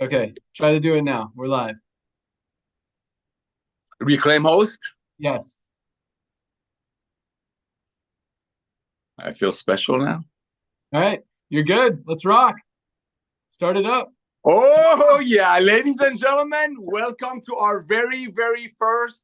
Okay, try to do it now. We're live. Reclaim host. Yes. I feel special now. All right, you're good. Let's rock. Start it up. Oh, yeah. Ladies and gentlemen, welcome to our very first.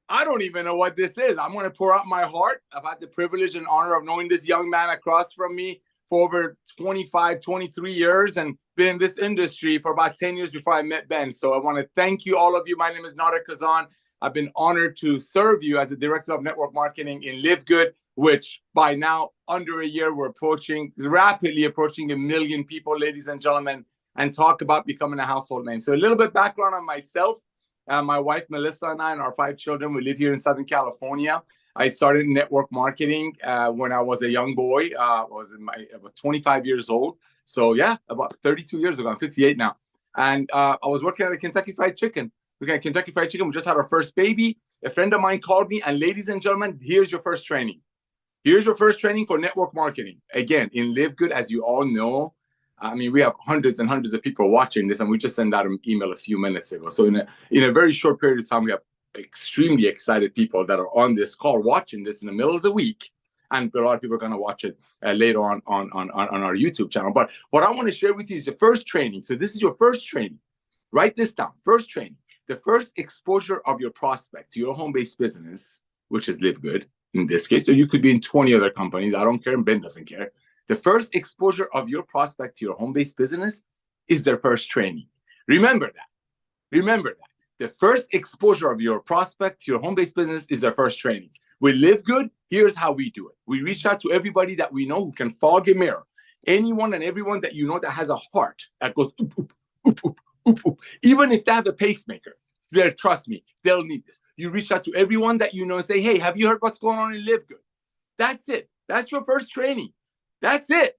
I don't even know what this is. I'm going to pour out my heart. I've had the privilege and honor of knowing this young man across from me for over 25, 23 years and been in this industry for about 10 years before I met Ben. So I want to thank you, all of you. My name is Nauder Khazan. I've been honored to serve you as the Director of Network Marketing in LiveGood, which by now, under a year, we're rapidly approaching 1 million people, ladies and gentlemen, and talk about becoming a household name. So a little bit background on myself. My wife, Melissa, and I, and our 5 children, we live here in Southern California. I started network marketing when I was a young boy. I was about 25 years old. So yeah, about 32 years ago. I'm 58 now. And I was working at a Kentucky Fried Chicken. We just had our first baby. A friend of mine called me, and ladies and gentlemen, here's your first training. Here's your first training for network marketing. Again, in LiveGood, as you all know, I mean, we have hundreds and hundreds of people watching this, and we just sent out an email a few minutes ago. So in a very short period of time, we have extremely excited people that are on this call watching this in the middle of the week. And a lot of people are going to watch it later on our YouTube channel. But what I want to share with you is the first training. So this is your first training. Write this down. First training. The first exposure of your prospect to your home-based business, which is LiveGood in this case. So you could be in 20 other companies. I don't care, and Ben doesn't care. The first exposure of your prospect to your home-based business is their first training. Remember that. Remember that. The first exposure of your prospect to your home-based business is their first training. With LiveGood, here's how we do it. We reach out to everybody that we know who can fog a mirror. Anyone and everyone that you know that has a heart that goes oop, oop, oop, oop, oop, oop. Even if they have a pacemaker, trust me, they'll need this. You reach out to everyone that you know and say, hey, have you heard what's going on in LiveGood? That's it. That's your first training. That's it.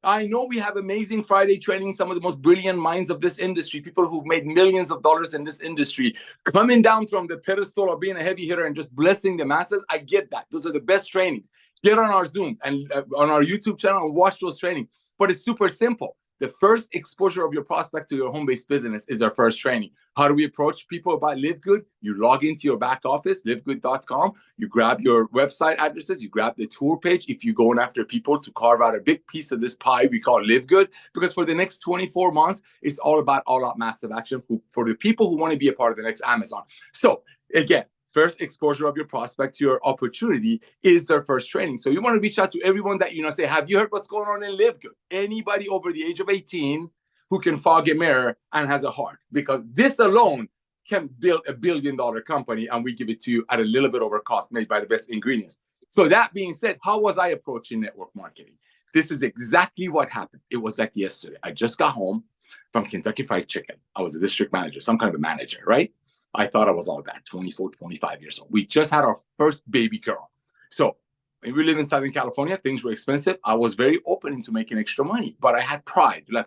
I know we have amazing Friday training, some of the most brilliant minds of this industry, people who've made millions of dollars in this industry, coming down from the pedestal of being a heavy hitter and just blessing the masses. I get that. Those are the best trainings. Get on our Zooms and on our YouTube channel and watch those trainings. But it's super simple. The first exposure of your prospect to your home-based business is our first training. How do we approach people about LiveGood? You log into your back office, livegood.com. You grab your website addresses. You grab the tour page. If you're going after people to carve out a big piece of this pie we call LiveGood, because for the next 24 months, it's all about all-out massive action for the people who want to be a part of the next Amazon. So again, first exposure of your prospect to your opportunity is their first training. So you want to reach out to everyone that you know, say, have you heard what's going on in LiveGood? Anybody over the age of 18 who can fog a mirror and has a heart, because this alone can build $1 billion company, and we give it to you at a little bit over cost, made by the best ingredients. So that being said, how was I approaching network marketing? This is exactly what happened. It was like yesterday. I just got home from Kentucky Fried Chicken. I was a district manager, some kind of a manager, right? I thought I was all that, 24, 25 years old. We just had our first baby girl. So when we live in Southern California, things were expensive. I was very open into making extra money, but I had pride, like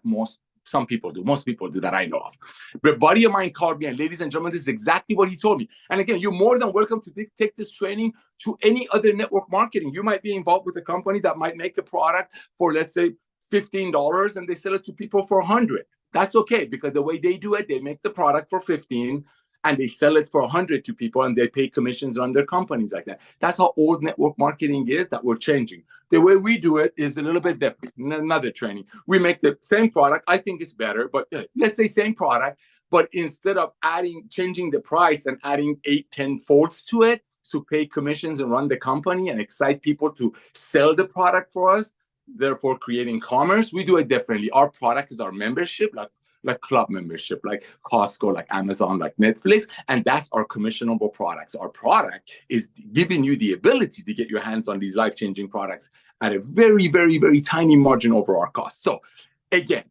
some people do. Most people do that I know of. But a buddy of mine called me, and ladies and gentlemen, this is exactly what he told me. And again, you're more than welcome to take this training to any other network marketing. You might be involved with a company that might make a product for, let's say, $15, and they sell it to people for $100. That's okay, because the way they do it, they make the product for $15, and they sell it for $100 to people, and they pay commissions on their companies like that. That's how old network marketing is, that we're changing. The way we do it is a little bit different. Another training. We make the same product. I think it's better, but let's say same product, but instead of changing the price and adding 8, 10 folds to it to pay commissions and run the company and excite people to sell the product for us, therefore creating commerce, we do it differently. Our product is our membership, like club membership, like Costco, like Amazon, like Netflix, and that's our commissionable products. Our product is giving you the ability to get your hands on these life-changing products at a very, very, very tiny margin over our cost. So again,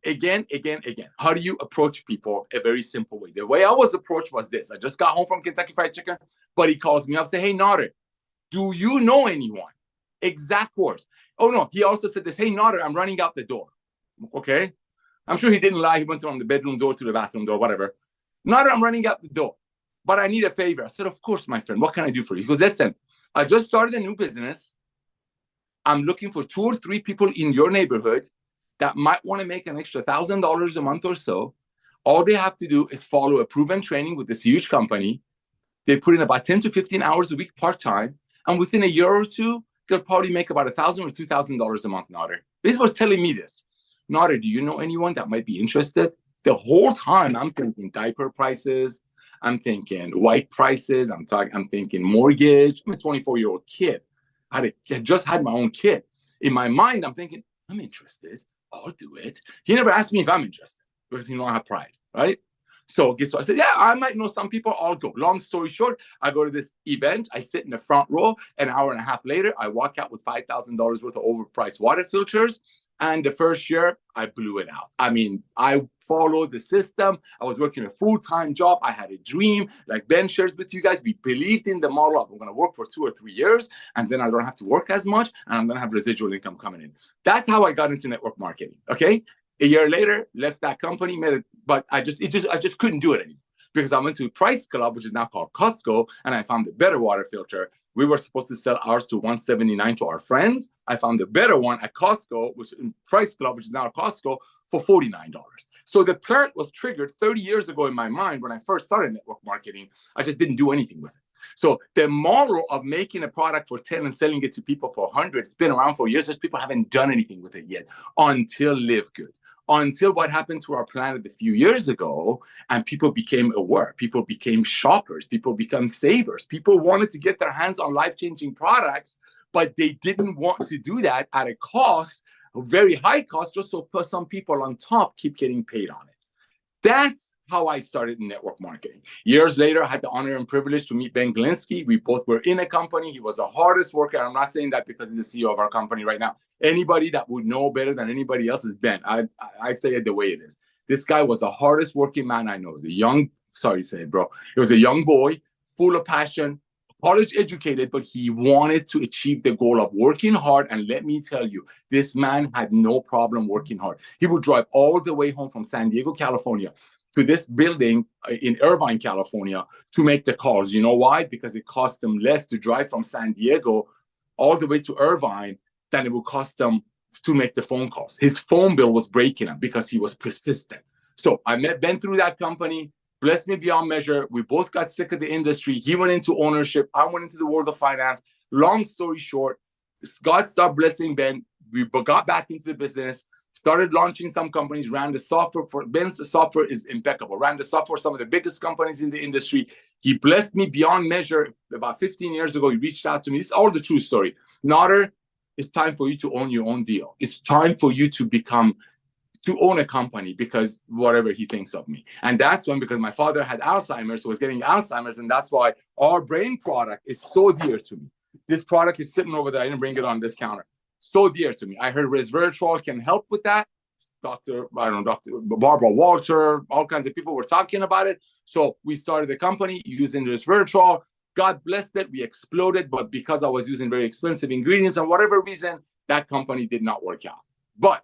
how do you approach people? A very simple way. The way I was approached was this. I just got home from Kentucky Fried Chicken, but he calls me up and say, hey, Nauder, do you know anyone? Exact words. Oh, no, he also said this, hey, Nauder, I'm running out the door. Okay. I'm sure he didn't lie. He went from the bedroom door to the bathroom door, whatever. Now that I'm running out the door, but I need a favor. I said, of course, my friend. What can I do for you? He goes, listen, I just started a new business. I'm looking for 2 or 3 people in your neighborhood that might want to make an extra $1,000 a month or so. All they have to do is follow a proven training with this huge company. They put in about 10 to 15 hours a week part-time. And within a year or two, they'll probably make about $1,000 or $2,000 a month, Nauder. This was telling me this. Nauder, do you know anyone that might be interested? The whole time I'm thinking diaper prices. I'm thinking white prices. I'm thinking mortgage. I'm a 24-year-old kid. I had just had my own kid. In my mind, I'm thinking, I'm interested. I'll do it. He never asked me if I'm interested because he knows I have pride, right? So guess what? I said, yeah, I might know some people. I'll go. Long story short, I go to this event. I sit in the front row. An hour and a half later, I walk out with $5,000 worth of overpriced water filters. And the first year, I blew it out. I mean, I followed the system. I was working a full-time job. I had a dream. Like Ben shares with you guys, we believed in the model of I'm going to work for 2 or 3 years, and then I don't have to work as much, and I'm going to have residual income coming in. That's how I got into network marketing, okay? A year later, left that company, but I just couldn't do it anymore because I went to Price Club, which is now called Costco, and I found a better water filter. We were supposed to sell ours to $179 to our friends. I found a better one at Costco, which in Price Club, which is now Costco, for $49. So the plan was triggered 30 years ago in my mind when I first started network marketing. I just didn't do anything with it. So the model of making a product for 10 and selling it to people for 100, it's been around for years. Just people haven't done anything with it yet until LiveGood. Until what happened to our planet a few years ago, and people became aware, people became shoppers, people became savers. People wanted to get their hands on life-changing products, but they didn't want to do that at a cost, a very high cost, just so some people on top keep getting paid on it. That's how I started in network marketing. Years later, I had the honor and privilege to meet Ben Glinsky. We both were in a company. He was the hardest worker. I'm not saying that because he's the CEO of our company right now. Anybody that would know better than anybody else is Ben. I say it the way it is. This guy was the hardest working man I know. He was a young, sorry to say it, bro. He was a young boy, full of passion, college educated, but he wanted to achieve the goal of working hard. And let me tell you, this man had no problem working hard. He would drive all the way home from San Diego, California, to this building in Irvine, California, to make the calls. You know why? Because it cost them less to drive from San Diego all the way to Irvine than it would cost them to make the phone calls. His phone bill was breaking him because he was persistent. So I met Ben through that company, blessed me beyond measure. We both got sick of the industry. He went into ownership. I went into the world of finance. Long story short, God started blessing Ben. We got back into the business, started launching some companies, ran the software for Ben's. The software is impeccable. Ran the software for some of the biggest companies in the industry. He blessed me beyond measure. About 15 years ago, he reached out to me. It's all the true story. Nauder, it's time for you to own your own deal. It's time for you to own a company because whatever he thinks of me. And that's when, because my father had Alzheimer's, was getting Alzheimer's, and that's why our brain product is so dear to me. This product is sitting over there. I didn't bring it on this counter. So dear to me. I heard resveratrol can help with that. Dr. Barbara Walter, all kinds of people were talking about it. So we started the company using resveratrol. God blessed it. We exploded. But because I was using very expensive ingredients and whatever reason, that company did not work out. But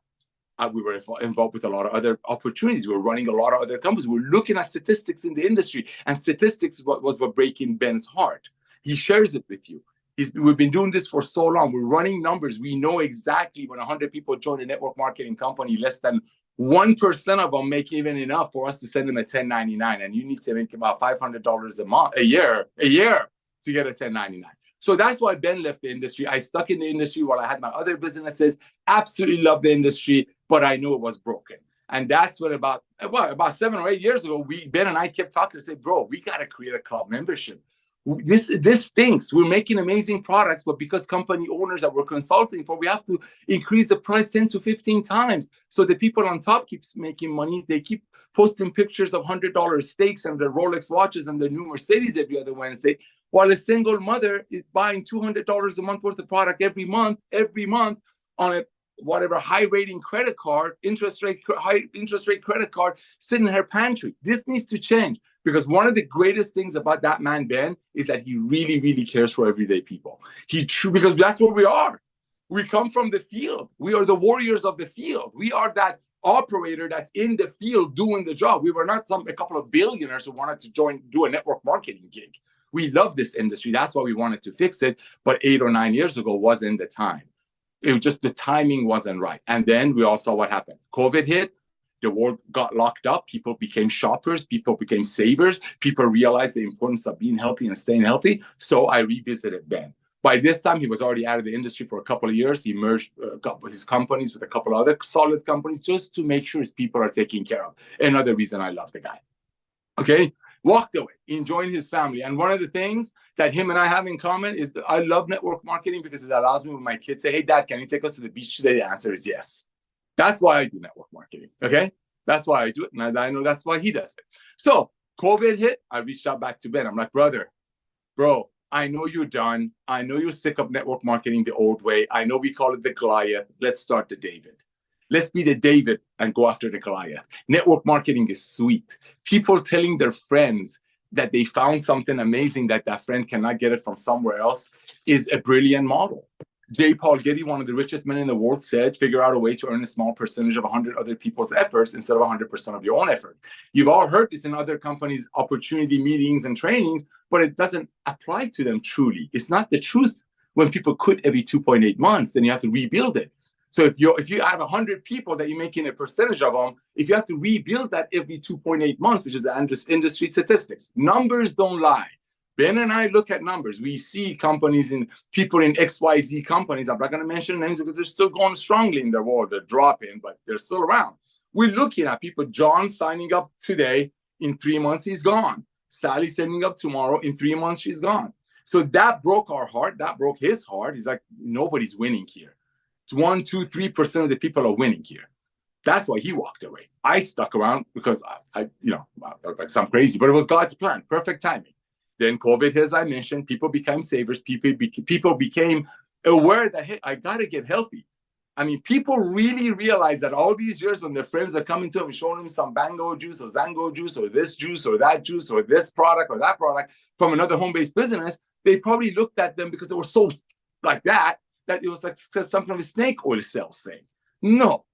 we were involved with a lot of other opportunities. We were running a lot of other companies. We were looking at statistics in the industry. And statistics was what breaking Ben's heart. He shares it with you. We've been doing this for so long. We're running numbers. We know exactly when 100 people join a network marketing company, less than 1% of them make even enough for us to send them a 1099. And you need to make about $500 a year to get a 1099. So that's why Ben left the industry. I stuck in the industry while I had my other businesses. Absolutely loved the industry, but I knew it was broken. And that's when about 7 or 8 years ago, Ben and I kept talking and said, bro, we got to create a club membership. This stinks. We're making amazing products, but because company owners that we're consulting for, we have to increase the price 10 to 15 times. So the people on top keeps making money. They keep posting pictures of $100 steaks and their Rolex watches and their new Mercedes every other Wednesday, while a single mother is buying $200 a month worth of product every month on a whatever high rating credit card, high interest rate credit card sitting in her pantry. This needs to change. Because one of the greatest things about that man, Ben, is that he really, really cares for everyday people. Because that's where we are. We come from the field. We are the warriors of the field. We are that operator that's in the field doing the job. We were not a couple of billionaires who wanted to do a network marketing gig. We love this industry. That's why we wanted to fix it. But 8 or 9 years ago wasn't the time. It was just the timing wasn't right. And then we all saw what happened. COVID hit. The world got locked up. People became shoppers. People became savers. People realized the importance of being healthy and staying healthy. So I revisited Ben. By this time, he was already out of the industry for a couple of years. He merged his companies with a couple of other solid companies just to make sure his people are taken care of. Another reason I love the guy. Okay, walked away, enjoying his family. And one of the things that him and I have in common is that I love network marketing because it allows me when my kids say, hey, Dad, can you take us to the beach today? The answer is yes. That's why I do network marketing, okay? That's why I do it, and I know that's why he does it. So COVID hit, I reached out back to Ben. I'm like, bro, I know you're done. I know you're sick of network marketing the old way. I know we call it the Goliath. Let's start the David. Let's be the David and go after the Goliath. Network marketing is sweet. People telling their friends that they found something amazing that that friend cannot get it from somewhere else is a brilliant model. J. Paul Getty, one of the richest men in the world, said, figure out a way to earn a small percentage of 100 other people's efforts instead of 100% of your own effort. You've all heard this in other companies' opportunity meetings and trainings, but it doesn't apply to them truly. It's not the truth. When people quit every 2.8 months, then you have to rebuild it. So if you have 100 people that you're making a percentage of them, if you have to rebuild that every 2.8 months, which is the industry statistics, numbers don't lie. Ben and I look at numbers. We see companies and people in XYZ companies. I'm not going to mention names because they're still going strongly in their world. They're dropping, but they're still around. We're looking at people. John signing up today. In 3 months, he's gone. Sally signing up tomorrow. In 3 months, she's gone. So that broke our heart. That broke his heart. He's like, nobody's winning here. It's 1, 2, 3% of the people are winning here. That's why he walked away. I stuck around because I I'm crazy, but it was God's plan. Perfect timing. Then COVID, as I mentioned, people became savers. People became aware that, hey, I got to get healthy. I mean, people really realize that all these years when their friends are coming to them and showing them some Bango juice or Zango juice or this juice or that juice or this product or that product from another home-based business, they probably looked at them because they were so like that it was like some kind of a snake oil sales thing. No.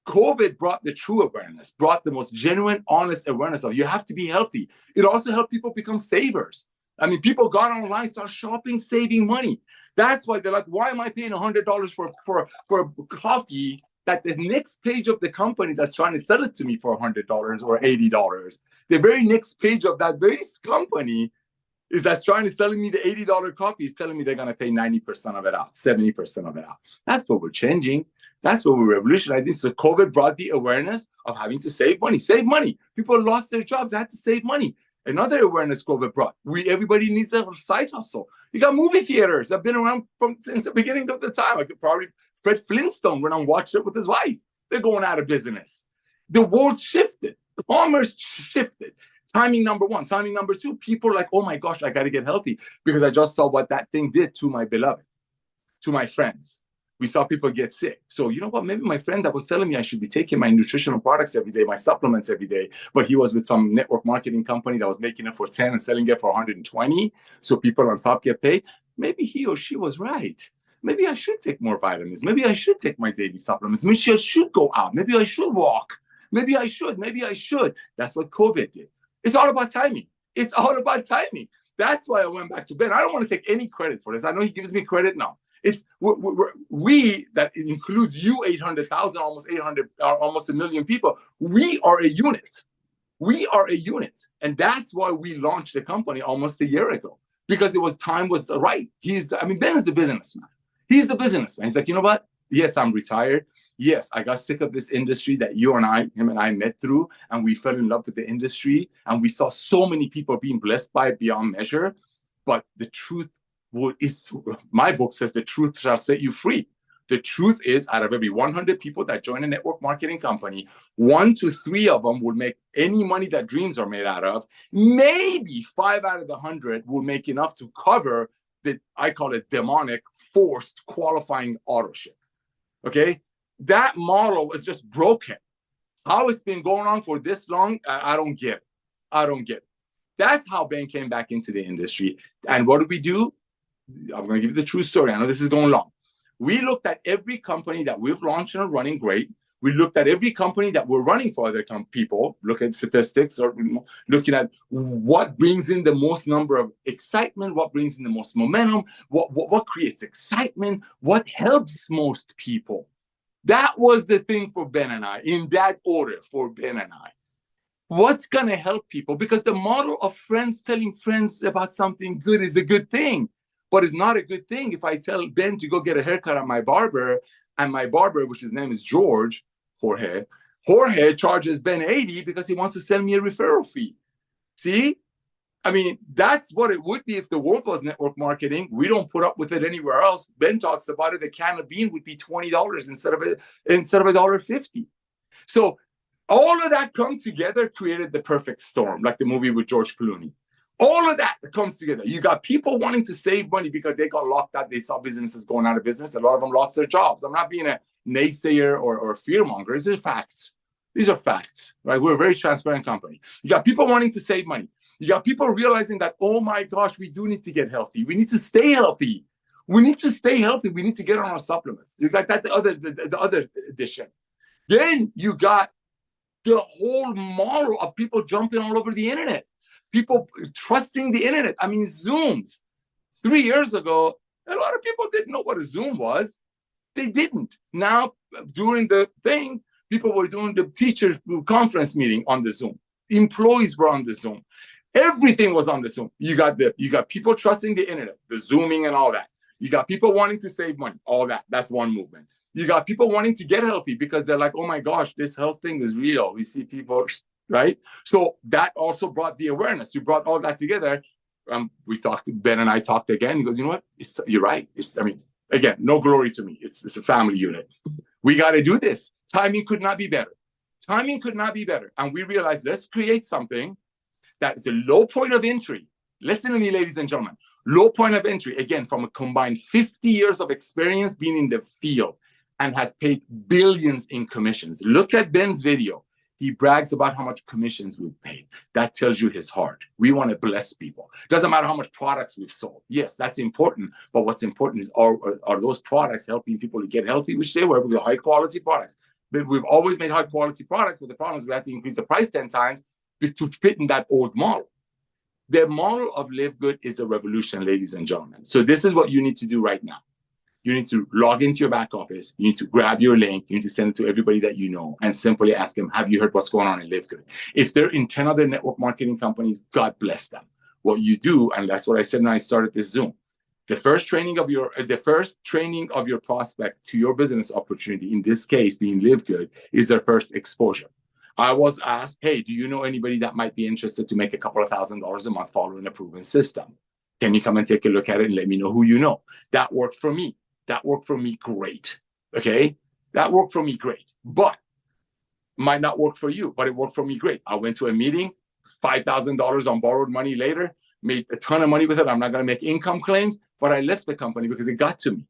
COVID brought the true awareness, brought the most genuine, honest awareness of you have to be healthy. It also helped people become savers. I mean, people got online, started shopping, saving money. That's why they're like, why am I paying $100 for coffee that the next page of the company that's trying to sell it to me for $100 or $80? The very next page of that very company is that's trying to sell me the $80 coffee is telling me they're going to pay 90% of it out, 70% of it out. That's what we're changing. That's what we're revolutionizing. So COVID brought the awareness of having to save money. Save money. People lost their jobs. They had to save money. Another awareness COVID brought. Everybody needs a side hustle. You got movie theaters that have been around since the beginning of the time. I could probably Fred Flintstone went and watched it with his wife. They're going out of business. The world shifted. Commerce shifted. Timing number one. Timing number two, people are like, oh my gosh, I got to get healthy because I just saw what that thing did to my beloved, to my friends. We saw people get sick. So you know what? Maybe my friend that was telling me I should be taking my nutritional products every day, my supplements every day, but he was with some network marketing company that was making it for 10 and selling it for 120. So people on top get paid. Maybe he or she was right. Maybe I should take more vitamins. Maybe I should take my daily supplements. Maybe I should go out. Maybe I should walk. Maybe I should. That's what COVID did. It's all about timing. It's all about timing. That's why I went back to Ben. I don't want to take any credit for this. I know he gives me credit now. It's we that includes you, 800,000, almost 800, almost a million people. We are a unit. We are a unit. And that's why we launched the company almost a year ago, because time was right. Ben is a businessman. He's the businessman. He's like, you know what? Yes, I'm retired. Yes, I got sick of this industry that him and I met through, and we fell in love with the industry. And we saw so many people being blessed by it beyond measure. But the truth is, my book says the truth shall set you free. The truth is, out of every 100 people that join a network marketing company, 1 to 3 of them will make any money that dreams are made out of. Maybe 5 out of the 100 will make enough to cover I call it demonic, forced qualifying auto ship. Okay? That model is just broken. How it's been going on for this long, I don't get it. That's how Ben came back into the industry. And what did we do? I'm going to give you the true story. I know this is going long. We looked at every company that we've launched and are running great. We looked at every company that we're running for other people, look at statistics, or looking at what brings in the most number of excitement, what brings in the most momentum, what creates excitement, what helps most people. That was the thing for Ben and I, in that order for Ben and I. What's going to help people? Because the model of friends telling friends about something good is a good thing, but it's not a good thing if I tell Ben to go get a haircut at my barber, and my barber, which his name is Jorge charges Ben 80 because he wants to send me a referral fee. See? I mean, that's what it would be if the world was network marketing. We don't put up with it anywhere else. Ben talks about it. A can of bean would be $20 instead of $1.50. So all of that come together created the perfect storm, like the movie with George Clooney. All of that comes together. You got people wanting to save money because they got locked out. They saw businesses going out of business. A lot of them lost their jobs. I'm not being a naysayer or fear monger. These are facts. These are facts, right? We're a very transparent company. You got people wanting to save money. You got people realizing that, oh my gosh, we do need to get healthy. We need to stay healthy. We need to stay healthy. We need to get on our supplements. You got that, the other edition. Then you got the whole model of people jumping all over the internet. People trusting the internet. I mean, Zooms. 3 years ago, a lot of people didn't know what a Zoom was. They didn't. Now, during the thing, people were doing the teacher conference meeting on the Zoom. Employees were on the Zoom. Everything was on the Zoom. You got people trusting the internet, the Zooming and all that. You got people wanting to save money, all that. That's one movement. You got people wanting to get healthy because they're like, oh my gosh, this health thing is real. We see people, right? So that also brought the awareness. You brought all that together. Ben and I talked again. He goes, you know what? You're right. Again, no glory to me. It's a family unit. We got to do this. Timing could not be better. Timing could not be better. And we realized, let's create something that is a low point of entry. Listen to me, ladies and gentlemen. Low point of entry, again, from a combined 50 years of experience being in the field and has paid billions in commissions. Look at Ben's video. He brags about how much commissions we've paid. That tells you his heart. We want to bless people. Doesn't matter how much products we've sold. Yes, that's important. But what's important is, are those products helping people to get healthy, which they were, with high quality products. But we've always made high quality products, but the problem is we have to increase the price 10 times to fit in that old model. The model of LiveGood is a revolution, ladies and gentlemen. So this is what you need to do right now. You need to log into your back office. You need to grab your link. You need to send it to everybody that you know and simply ask them, have you heard what's going on in LiveGood? If they're in 10 other network marketing companies, God bless them. What you do, and that's what I said when I started this Zoom, the first training of your prospect to your business opportunity, in this case being LiveGood, is their first exposure. I was asked, hey, do you know anybody that might be interested to make a couple of $1,000s a month following a proven system? Can you come and take a look at it and let me know who you know? That worked for me. That worked for me great. Okay? That worked for me great. But might not work for you, but it worked for me great. I went to a meeting, $5,000 on borrowed money later, made a ton of money with it. I'm not going to make income claims, but I left the company because it got to me.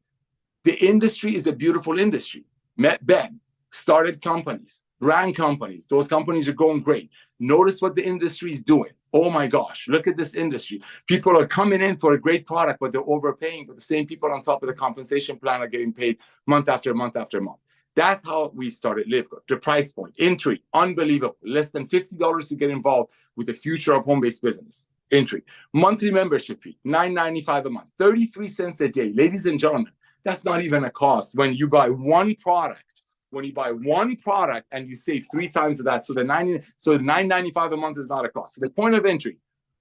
The industry is a beautiful industry. Met Ben, started companies, ran companies. Those companies are going great. Notice what the industry is doing. Oh my gosh, look at this industry. People are coming in for a great product, but they're overpaying. But the same people on top of the compensation plan are getting paid month after month after month. That's how we started LiveGood. The price point, entry, unbelievable. Less than $50 to get involved with the future of home-based business. Entry. Monthly membership fee, $9.95 a month, 33 cents a day. Ladies and gentlemen, that's not even a cost when you buy one product. When you buy one product and you save 3 times of that, so the $9.95 a month is not a cost. So the point of entry,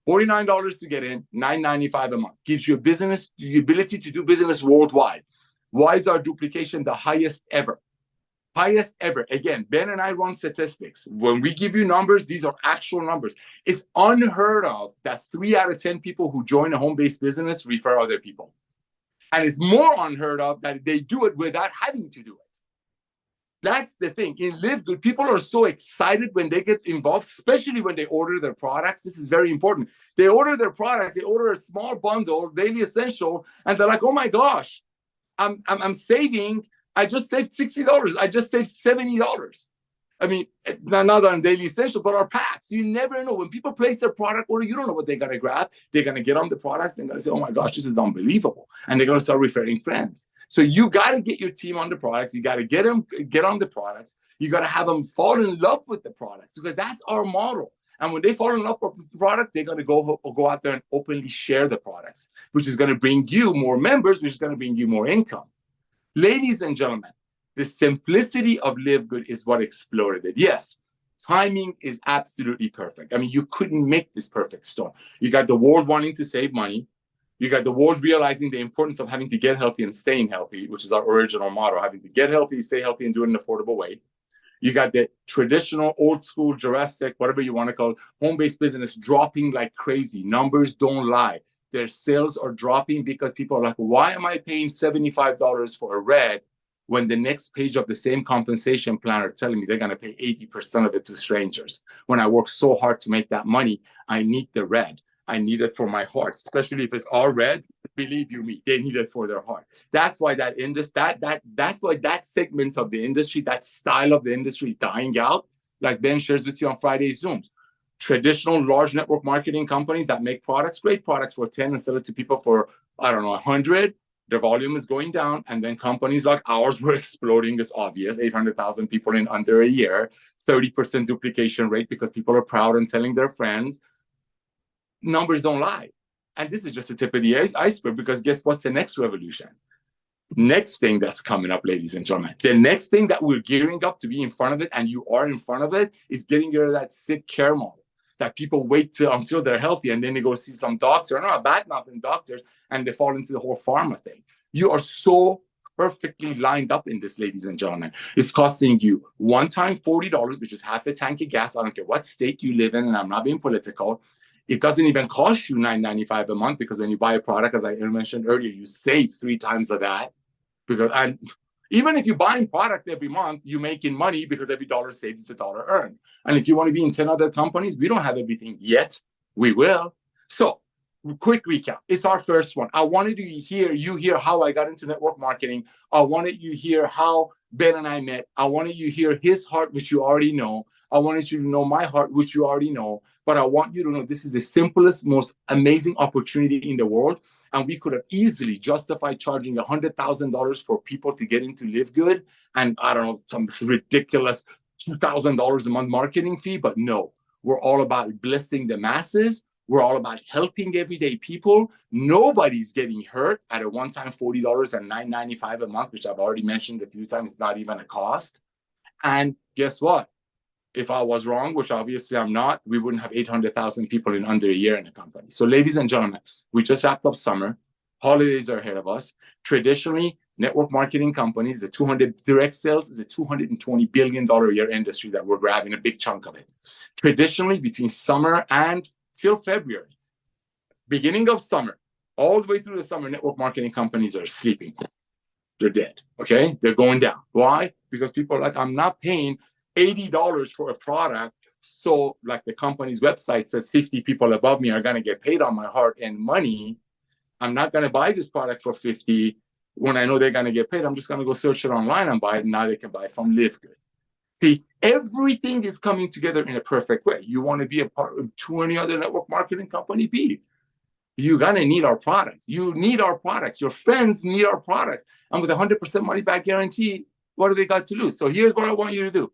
$49 to get in, $9.95 a month. Gives you the ability to do business worldwide. Why is our duplication the highest ever? Highest ever. Again, Ben and I run statistics. When we give you numbers, these are actual numbers. It's unheard of that 3 out of 10 people who join a home-based business refer other people. And it's more unheard of that they do it without having to do it. That's the thing. In LiveGood, people are so excited when they get involved, especially when they order their products. This is very important. They order their products, they order a small bundle, daily essential, and they're like, oh my gosh, I'm saving. I just saved $60. I just saved $70. I mean, not on daily essential, but our packs. You never know. When people place their product order, you don't know what they're going to grab. They're going to get on the products. They're going to say, oh my gosh, this is unbelievable. And they're going to start referring friends. So you got to get your team on the products. You got to get on the products. You got to have them fall in love with the products, because that's our model. And when they fall in love with the product, they're going to go out there and openly share the products, which is going to bring you more members, which is going to bring you more income. Ladies and gentlemen, The simplicity of LiveGood is what exploded it. Yes, timing is absolutely perfect. I mean, you couldn't make this perfect storm. You got the world wanting to save money. You got the world realizing the importance of having to get healthy and staying healthy, which is our original motto, having to get healthy, stay healthy, and do it in an affordable way. You got the traditional, old school, Jurassic, whatever you want to call it, home-based business dropping like crazy. Numbers don't lie. Their sales are dropping because people are like, why am I paying $75 for a red when the next page of the same compensation plan are telling me they're going to pay 80% of it to strangers? When I work so hard to make that money, I need the red. I need it for my heart, especially if it's all red. Believe you me, they need it for their heart. That's why that's why that segment of the industry, that style of the industry is dying out. Like Ben shares with you on Friday Zooms. Traditional large network marketing companies that make products, great products for 10 and sell it to people for, I don't know, 100, their volume is going down. And then companies like ours were exploding. It's obvious, 800,000 people in under a year, 30% duplication rate because people are proud and telling their friends. Numbers don't lie. And this is just the tip of the iceberg, because guess what's the next revolution? Next thing that's coming up, ladies and gentlemen, the next thing that we're gearing up to be in front of it, and you are in front of it, is getting rid of that sick care model that people wait until they're healthy and then they go see some doctor. I'm not bad mouthing doctors, and they fall into the whole pharma thing. You are so perfectly lined up in this, ladies and gentlemen. It's costing you one time $40, which is half a tank of gas. I don't care what state you live in, and I'm not being political. It doesn't even cost you $9.95 a month, because when you buy a product, as I mentioned earlier, you save 3 times of that. And even if you're buying product every month, you're making money, because every dollar saved is a dollar earned. And if you want to be in 10 other companies, we don't have everything yet. We will. So quick recap. It's our first one. I wanted to hear how I got into network marketing. I wanted you to hear how Ben and I met. I wanted you to hear his heart, which you already know. I wanted you to know my heart, which you already know. But I want you to know this is the simplest, most amazing opportunity in the world. And we could have easily justified charging $100,000 for people to get into LiveGood, and I don't know, some ridiculous $2,000 a month marketing fee. But no, we're all about blessing the masses. We're all about helping everyday people. Nobody's getting hurt at a one-time $40 and $9.95 a month, which I've already mentioned a few times, it's not even a cost. And guess what? If I was wrong, which obviously I'm not, we wouldn't have 800,000 people in under a year in the company. So ladies and gentlemen, we just wrapped up summer. Holidays are ahead of us. Traditionally, network marketing companies, the 200 direct sales is a $220 billion a year industry that we're grabbing a big chunk of it. Traditionally, between summer and till February, beginning of summer, all the way through the summer, network marketing companies are sleeping. They're dead, okay? They're going down. Why? Because people are like, I'm not paying $80 for a product, so like the company's website says 50 people above me are going to get paid on my heart and money. I'm not going to buy this product for 50 when I know they're going to get paid. I'm just going to go search it online and buy it, and now they can buy it from LiveGood. See, everything is coming together in a perfect way. You want to be a part of 20 other network marketing company, be. You're going to need our products. You need our products. Your friends need our products. And with 100% money back guarantee, what do they got to lose? So here's what I want you to do.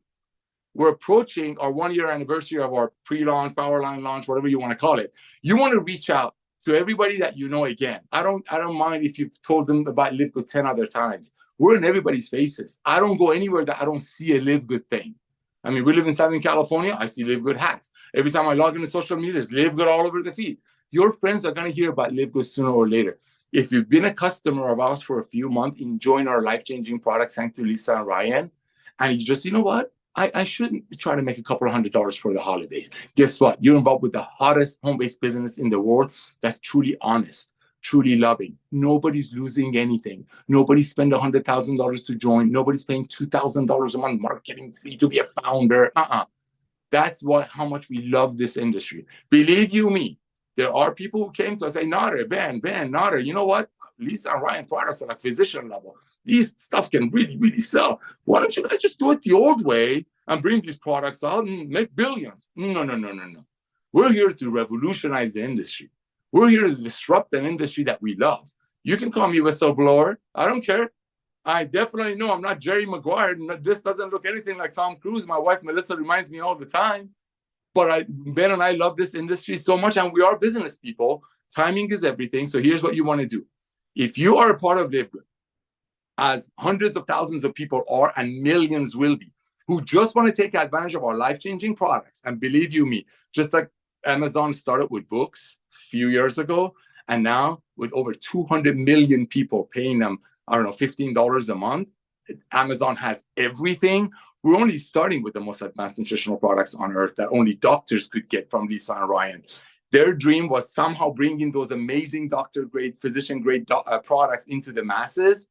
We're approaching our 1-year anniversary of our pre-launch, power line launch, whatever you want to call it. You want to reach out to everybody that you know again. I don't mind if you've told them about LiveGood 10 other times. We're in everybody's faces. I don't go anywhere that I don't see a LiveGood thing. I mean, we live in Southern California. I see LiveGood hats. Every time I log into social media, there's LiveGood all over the feed. Your friends are going to hear about LiveGood sooner or later. If you've been a customer of ours for a few months, enjoying our life-changing products, thanks to Lisa and Ryan, and you just, you know what? I shouldn't try to make a couple of $100 for the holidays. Guess what? You're involved with the hottest home-based business in the world that's truly honest, truly loving. Nobody's losing anything. Nobody's spent $100,000 to join. Nobody's paying $2,000 a month marketing fee to be a founder. That's how much we love this industry. Believe you me, there are people who came to us and say, Nauder, Ben, Nauder, you know what? Lisa and Ryan products are like physician level. These stuff can really, really sell. Why don't you guys just do it the old way and bring these products out and make billions? No. We're here to revolutionize the industry. We're here to disrupt an industry that we love. You can call me whistleblower. I don't care. I definitely know I'm not Jerry Maguire. This doesn't look anything like Tom Cruise. My wife, Melissa, reminds me all the time. But Ben and I love this industry so much, and we are business people. Timing is everything. So here's what you want to do. If you are a part of LiveGood, as hundreds of thousands of people are and millions will be, who just want to take advantage of our life-changing products. And believe you me, just like Amazon started with books a few years ago, and now with over 200 million people paying them, I don't know, $15 a month, Amazon has everything. We're only starting with the most advanced nutritional products on earth that only doctors could get from Lisa and Ryan. Their dream was somehow bringing those amazing doctor-grade, physician-grade products into the masses.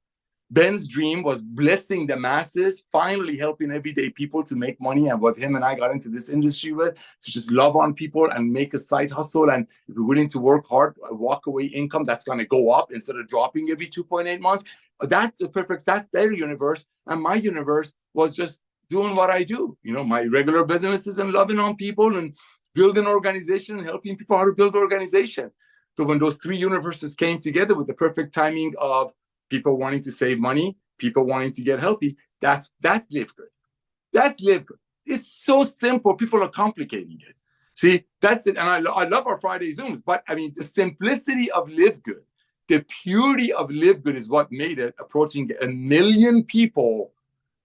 Ben's dream was blessing the masses, finally helping everyday people to make money. And what him and I got into this industry with, to just love on people and make a side hustle. And if you're willing to work hard, a walk away income that's going to go up instead of dropping every 2.8 months. That's their universe. And my universe was just doing what I do. You know, my regular businesses and loving on people and building organization and helping people how to build organization. So when those three universes came together with the perfect timing of people wanting to save money, people wanting to get healthy, that's LiveGood. That's LiveGood. It's so simple. People are complicating it. See, that's it. And I love our Friday Zooms, but I mean, the simplicity of LiveGood, the purity of LiveGood is what made it approaching 1 million people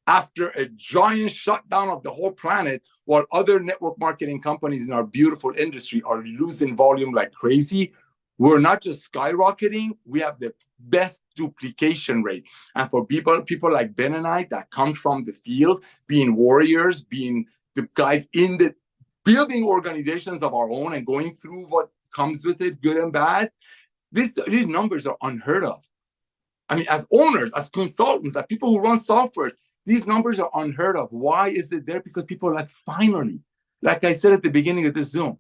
after a giant shutdown of the whole planet, while other network marketing companies in our beautiful industry are losing volume like crazy. We're not just skyrocketing, we have the best duplication rate. And for people like Ben and I that come from the field, being warriors, being the guys in the building organizations of our own and going through what comes with it, good and bad, these numbers are unheard of. I mean, as owners, as consultants, as people who run softwares, these numbers are unheard of. Why is it there? Because people are like, finally, like I said at the beginning of this Zoom,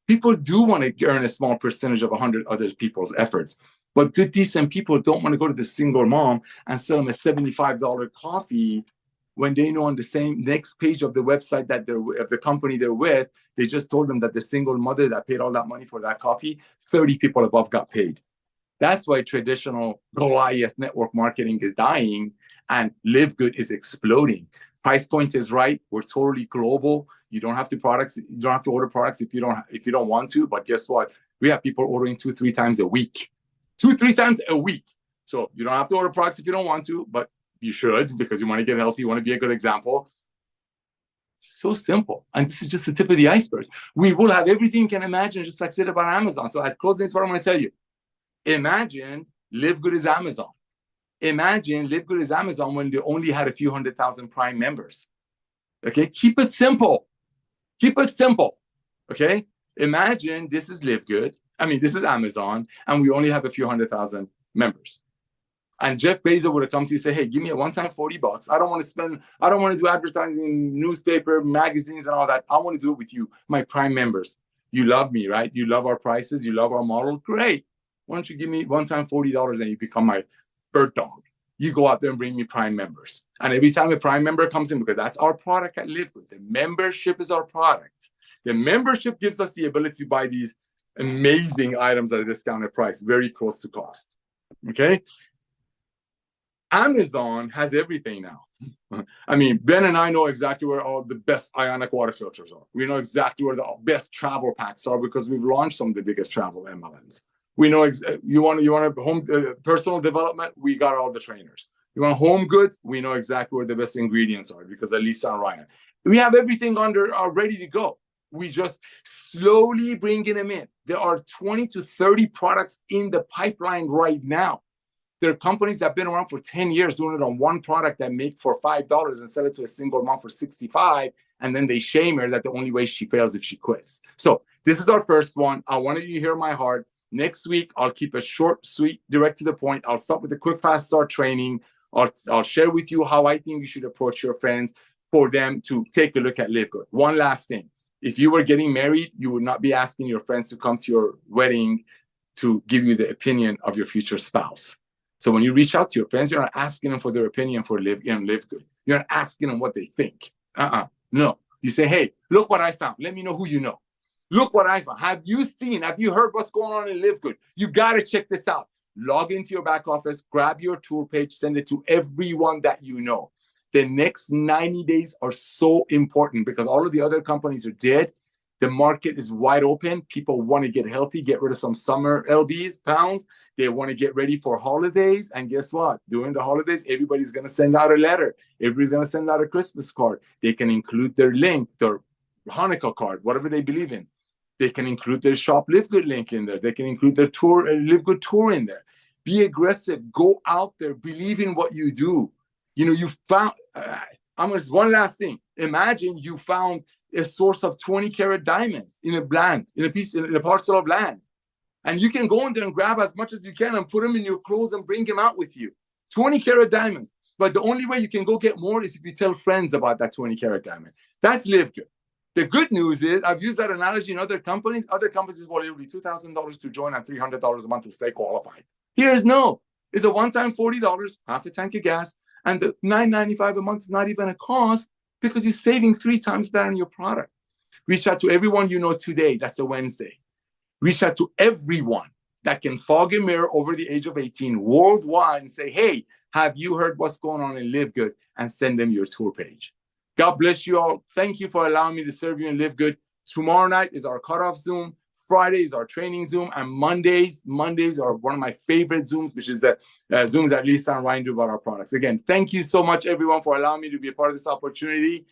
people do want to earn a small percentage of 100 other people's efforts. But good, decent people don't want to go to the single mom and sell them a $75 coffee when they know on the same next page of the website that of the company they're with, they just told them that the single mother that paid all that money for that coffee, 30 people above got paid. That's why traditional Goliath network marketing is dying and LiveGood is exploding. Price point is right. We're totally global. You don't have to order products if you don't want to. But guess what? We have people ordering 2-3 times a week. 2-3 times a week. So you don't have to order products if you don't want to, but you should because you want to get healthy. You want to be a good example. So simple. And this is just the tip of the iceberg. We will have everything you can imagine, just like I said about Amazon. So as closing, what I'm going to tell you. Imagine LiveGood is Amazon. Imagine LiveGood is Amazon when they only had a few 100,000 Prime members. Okay, keep it simple. Keep it simple. Okay, imagine this is LiveGood. I mean, this is Amazon, and we only have a few 100,000 members. And Jeff Bezos would have come to you and say, hey, give me a one-time $40. I don't want to do advertising, newspaper, magazines, and all that. I want to do it with you, my Prime members. You love me, right? You love our prices. You love our model. Great. Why don't you give me one-time $40 and you become my bird dog? You go out there and bring me Prime members. And every time a Prime member comes in, because that's our product at LiveGood, the membership is our product. The membership gives us the ability to buy these amazing items at a discounted price, very close to cost. Okay? Amazon has everything now. I mean, Ben and I know exactly where all the best ionic water filters are. We know exactly where the best travel packs are because we've launched some of the biggest travel MLMs. We know you want a home personal development. We got all the trainers. You want home goods. We know exactly where the best ingredients are because of Lisa and Ryan. We have everything ready to go. We just slowly bringing them in. There are 20 to 30 products in the pipeline right now. There are companies that have been around for 10 years doing it on one product that make for $5 and sell it to a single mom for $65. And then they shame her that the only way she fails if she quits. So this is our first one. I wanted you to hear my heart. Next week, I'll keep it short, sweet, direct to the point. I'll start with the quick, fast start training. I'll share with you how I think you should approach your friends for them to take a look at LiveGood. One last thing. If you were getting married, you would not be asking your friends to come to your wedding to give you the opinion of your future spouse. So when you reach out to your friends, you're not asking them for their opinion for LiveGood. You're not asking them what they think. No. You say, hey, look what I found. Let me know who you know. Look what I found. Have you heard what's going on in LiveGood? You got to check this out. Log into your back office, grab your tool page, send it to everyone that you know. The next 90 days are so important because all of the other companies are dead. The market is wide open. People want to get healthy, get rid of some summer lbs, pounds. They want to get ready for holidays. And guess what? During the holidays, everybody's going to send out a letter. Everybody's going to send out a Christmas card. They can include their link, their Hanukkah card, whatever they believe in. They can include their Shop LiveGood link in there. They can include their tour, LiveGood tour in there. Be aggressive. Go out there. Believe in what you do. You know, you found, one last thing. Imagine you found a source of 20-carat diamonds in a parcel of land. And you can go in there and grab as much as you can and put them in your clothes and bring them out with you. 20-carat diamonds. But the only way you can go get more is if you tell friends about that 20-carat diamond. That's LiveGood. The good news is, I've used that analogy in other companies. Other companies, well, it will be $2,000 to join and $300 a month to stay qualified. Here's no. It's a one-time $40, half a tank of gas, and the $9.95 a month is not even a cost because you're saving 3 times that on your product. Reach out to everyone you know today. That's a Wednesday. Reach out to everyone that can fog a mirror over the age of 18 worldwide and say, hey, have you heard what's going on in LiveGood? And send them your tour page. God bless you all. Thank you for allowing me to serve you in LiveGood. Tomorrow night is our cutoff Zoom. Friday is our training Zoom. And Mondays are one of my favorite Zooms, which is the Zooms that Lisa and Ryan do about our products. Again, thank you so much, everyone, for allowing me to be a part of this opportunity.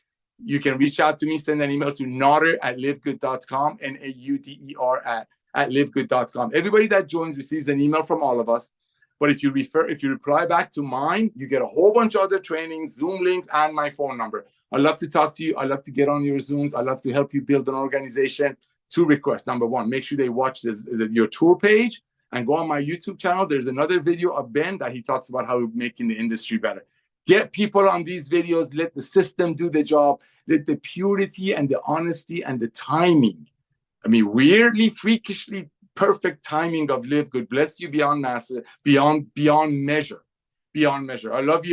You can reach out to me, send an email to nauder@livegood.com, Nauder at livegood.com. Everybody that joins receives an email from all of us. But if you reply back to mine, you get a whole bunch of other trainings, Zoom links, and my phone number. I'd love to talk to you. I'd love to get on your Zooms. I'd love to help you build an organization. 2 requests. Number 1, make sure they watch your tour page and go on my YouTube channel. There's another video of Ben that he talks about how we're making the industry better. Get people on these videos. Let the system do the job. Let the purity and the honesty and the timing. I mean, weirdly, freakishly perfect timing of LiveGood bless you beyond measure. I love you.